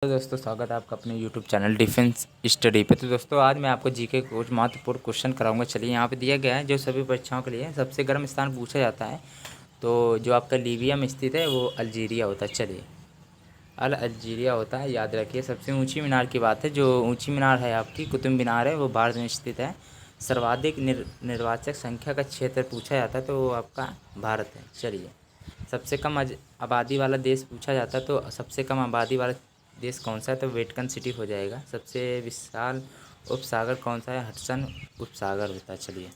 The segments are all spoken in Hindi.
तो दोस्तों स्वागत है आपका अपने यूट्यूब चैनल डिफेंस स्टडी पे। तो दोस्तों आज मैं आपको जीके कुछ महत्वपूर्ण क्वेश्चन कराऊंगा। चलिए यहाँ पे दिया गया है जो सभी परीक्षाओं के लिए सबसे गर्म स्थान पूछा जाता है। तो जो आपका लीबिया में स्थित है वो अल्जीरिया होता है। चलिए अल्जीरिया होता है, याद रखिए। सबसे ऊँची मीनार की बात है, जो ऊँची मीनार है आपकी कुतुब मीनार है, वो भारत में स्थित है। सर्वाधिक निर्वाचक संख्या का क्षेत्र पूछा जाता है तो वो आपका भारत है। चलिए सबसे कम आबादी वाला देश पूछा जाता है तो सबसे कम आबादी वाला देश कौन सा है, तो वेटिकन सिटी हो जाएगा। सबसे विशाल उपसागर कौन सा है, हडसन उपसागर होता है। चलिए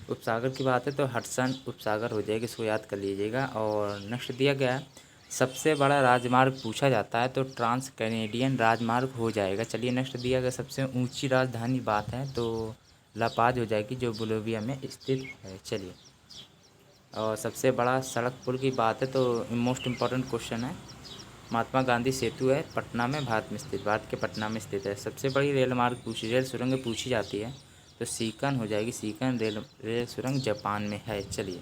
उपसागर की बात है तो हडसन उपसागर हो जाएगी, इसको याद कर लीजिएगा। और नेक्स्ट दिया गया है सबसे बड़ा राजमार्ग पूछा जाता है तो ट्रांस कैनेडियन राजमार्ग हो जाएगा। चलिए नेक्स्ट दिया गया सबसे ऊंची राजधानी बात है तो लापाज हो जाएगी, जो बोलिविया में स्थित है। चलिए और सबसे बड़ा सड़क पुल की बात है तो मोस्ट इम्पॉर्टेंट क्वेश्चन है, महात्मा गांधी सेतु है पटना में, भारत के पटना में स्थित है। सबसे बड़ी रेल सुरंग पूछी जाती है तो सीकन हो जाएगी, सीकन रेल सुरंग जापान में है। चलिए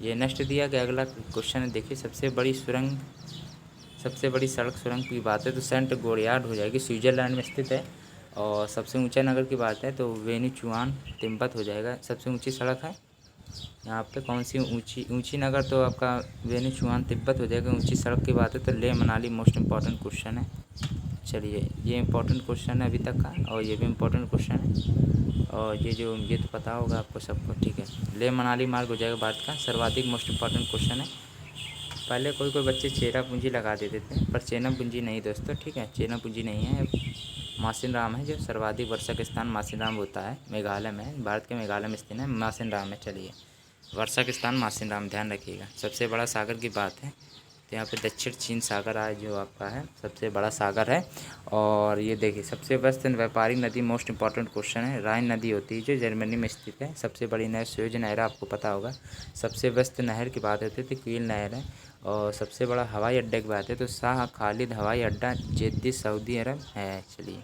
ये नेक्स्ट दिया गया अगला क्वेश्चन है, देखिए सबसे बड़ी सड़क सुरंग की बात है तो सेंट गोरियार्ड हो जाएगी, स्विट्ज़रलैंड में स्थित है। और सबसे ऊंचा नगर की बात है तो वेनिचुआन तिब्बत हो जाएगा। सबसे ऊंची सड़क है यहाँ पे कौन सी ऊंची नगर, तो आपका वेनिचुआन तिब्बत हो जाएगा। ऊंची सड़क की बात है तो Leh Manali most important question है। चलिए ये इंपॉर्टेंट क्वेश्चन है अभी तक का, और ये भी इम्पोर्टेंट क्वेश्चन है। और ये तो पता होगा आपको सबको, ठीक है। लेह मनाली मार्ग हो जाएगा भारत का सर्वाधिक मोस्ट इम्पॉर्टेंट क्वेश्चन है। पहले कोई बच्चे चेरा पूंजी लगा देते थे, पर चेना पूंजी नहीं दोस्तों, ठीक है, चेना पूंजी नहीं है। मासिन राम है जो सर्वाधिक वर्षा के स्थान मासिन राम होता है, मेघालय में, भारत के मेघालय में स्थित है मासिन राम है। चलिए वर्षा के स्थान मासिन राम, ध्यान रखिएगा। सबसे बड़ा सागर की बात है तो यहाँ पे दक्षिण चीन सागर है जो आपका है सबसे बड़ा सागर है। और ये देखिए सबसे व्यस्त व्यापारिक नदी मोस्ट इंपॉर्टेंट क्वेश्चन है, राइन नदी होती है जो जर्मनी में स्थित है। सबसे बड़ी नहर स्वेज नहर आपको पता होगा। सबसे व्यस्त नहर की बात होती है तो क्वील नहर है। और सबसे बड़ा हवाई अड्डे की बात है तो शाह खालिद हवाई अड्डा जेद्दा सऊदी अरब है। चलिए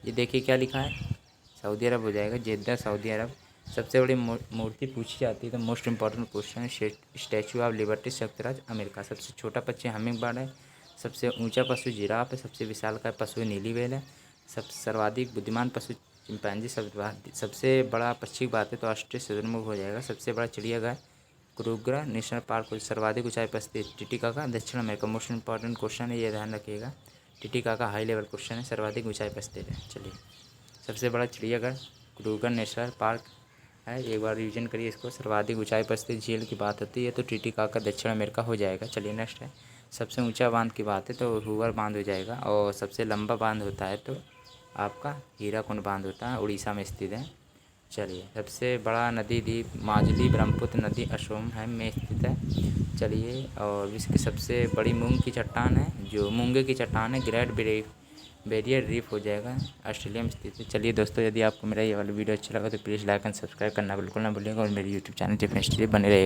ये देखिए क्या लिखा है, सऊदी अरब हो जाएगा, जेद्दा सऊदी अरब। सबसे बड़ी मूर्ति पूछी जाती है तो मोस्ट इंपॉर्टेंट क्वेश्चन है स्टैचू ऑफ लिबर्टी संयुक्त राज्य अमेरिका। सबसे छोटा पक्षी हमिंग बर्ड है। सबसे ऊंचा पशु जिराफ है। सबसे विशाल का पशु नीली व्हेल है। सबसे सर्वाधिक बुद्धिमान पशु चिंपैंजी। सबसे बड़ा पक्षी की बात है तो ऑस्ट्रेलिया शुतुरमुर्ग हो जाएगा। सबसे बड़ा चिड़ियाघर क्रूगर नेशनल पार्क हो। सर्वाधिक ऊंचाई पर स्थित टिटिकाका दक्षिण अमेरिका, मोस्ट इंपॉर्टेंट क्वेश्चन है, ये ध्यान रखिएगा। टिटिकाका हाई लेवल क्वेश्चन है, सर्वाधिक ऊंचाई पर स्थित है। चलिए सबसे बड़ा चिड़ियाघर क्रूगर नेशनल पार्क है, एक बार रिवीजन करिए इसको। सर्वाधिक ऊंचाई पर स्थित झील की बात होती है तो टिटिकाका दक्षिण अमेरिका हो जाएगा। चलिए नेक्स्ट है सबसे ऊंचा बांध की बात है तो हूवर बांध हो जाएगा। और सबसे लंबा बांध होता है तो आपका हीराकुंड बांध होता है, उड़ीसा में स्थित है। चलिए सबसे बड़ा नदी द्वीप माजुली ब्रह्मपुत्र नदी असोम है में स्थित है। चलिए और विश्व की सबसे बड़ी मूंग की चट्टान है, जो मूंगे की चट्टान है, ग्रेट बैरियर रीफ हो जाएगा, ऑस्ट्रेलिया में स्थित है। चलिए दोस्तों यदि आपको मेरा ये वाला वीडियो अच्छा लगा तो प्लीज़ लाइक एंड सब्सक्राइब करना बिल्कुल ना भूलिएगा, और मेरे यूट्यूब चैनल डिफेंस बने रहेगा।